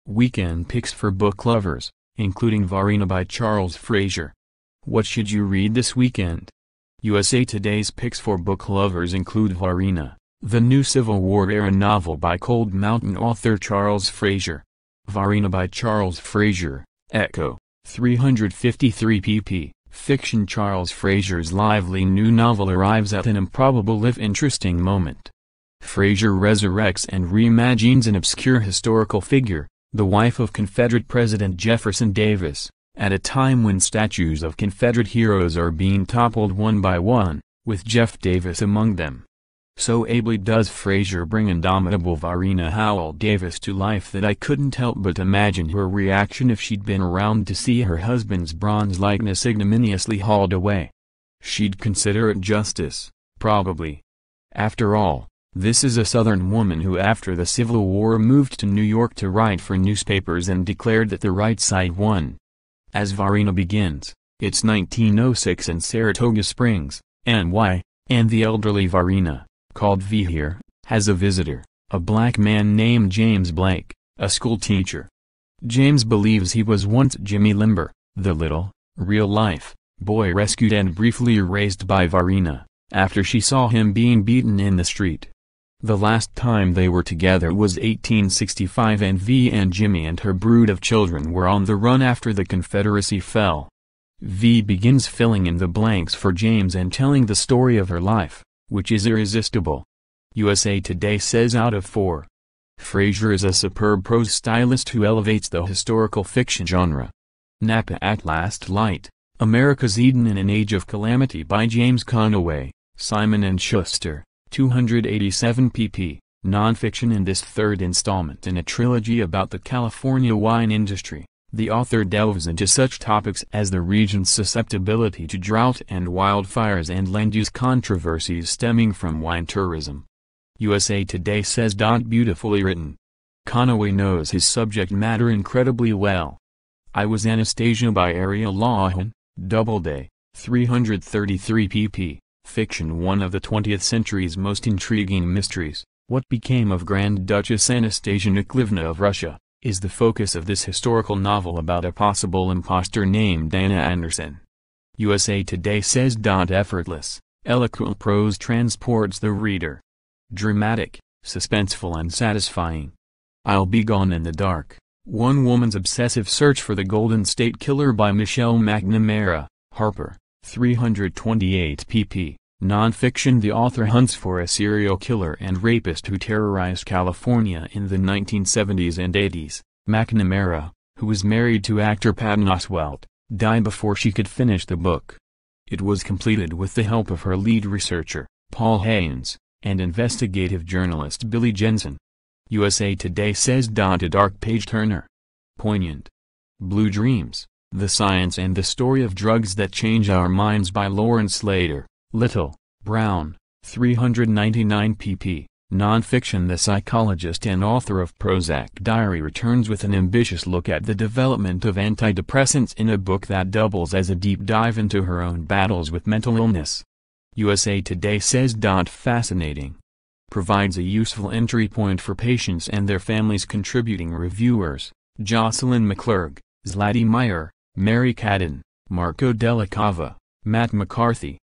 Weekend picks for book lovers, including Varina by Charles Frazier. What should you read this weekend? USA Today's picks for book lovers include Varina, the new Civil War-era novel by Cold Mountain author Charles Frazier. Varina by Charles Frazier, Ecco, 353 pp. Fiction. Charles Frazier's lively new novel arrives at an improbable if interesting moment. Frazier resurrects and reimagines an obscure historical figure, the wife of Confederate President Jefferson Davis, at a time when statues of Confederate heroes are being toppled one by one, with Jeff Davis among them. So ably does Frazier bring indomitable Varina Howell Davis to life that I couldn't help but imagine her reaction if she'd been around to see her husband's bronze likeness ignominiously hauled away. She'd consider it justice, probably. After all, this is a Southern woman who after the Civil War moved to New York to write for newspapers and declared that the right side won. As Varina begins, it's 1906 in Saratoga Springs, NY, and the elderly Varina, called V here, has a visitor, a black man named James Blake, a schoolteacher. James believes he was once Jimmy Limber, the little, real-life, boy rescued and briefly erased by Varina, after she saw him being beaten in the street. The last time they were together was 1865 and V and Jimmy and her brood of children were on the run after the Confederacy fell. V begins filling in the blanks for James and telling the story of her life, which is irresistible. USA Today says out of 4. Frazier is a superb prose stylist who elevates the historical fiction genre. Napa at Last Light, America's Eden in an Age of Calamity by James Conaway, Simon & Schuster, 287 pp. Nonfiction. In this third installment in a trilogy about the California wine industry, the author delves into such topics as the region's susceptibility to drought and wildfires and land-use controversies stemming from wine tourism. USA Today says. Beautifully written. Conaway knows his subject matter incredibly well. I Was Anastasia by Ariel Lawhon, Doubleday, 333 pp. Fiction. One of the 20th century's most intriguing mysteries, what became of Grand Duchess Anastasia Nikolivna of Russia, is the focus of this historical novel about a possible imposter named Anna Anderson. USA Today says. Effortless, eloquent prose transports the reader. Dramatic, suspenseful and satisfying. I'll Be Gone in the Dark, One Woman's Obsessive Search for the Golden State Killer by Michelle McNamara, Harper, 328 pp. Nonfiction. The author hunts for a serial killer and rapist who terrorized California in the 1970s and 80s. McNamara, who was married to actor Patton Oswalt, died before she could finish the book. It was completed with the help of her lead researcher, Paul Haynes, and investigative journalist Billy Jensen. USA Today says. A dark page-turner. Poignant. Blue Dreams, The Science and the Story of Drugs That Change Our Minds by Lawrence Slater, Little, Brown, 399 pp. Nonfiction. The psychologist and author of Prozac Diary returns with an ambitious look at the development of antidepressants in a book that doubles as a deep dive into her own battles with mental illness. USA Today says. Fascinating. Provides a useful entry point for patients and their families. Contributing reviewers, Jocelyn McClurg, Zlati Meyer, Mary Cadden, Marco Della Cava, Matt McCarthy,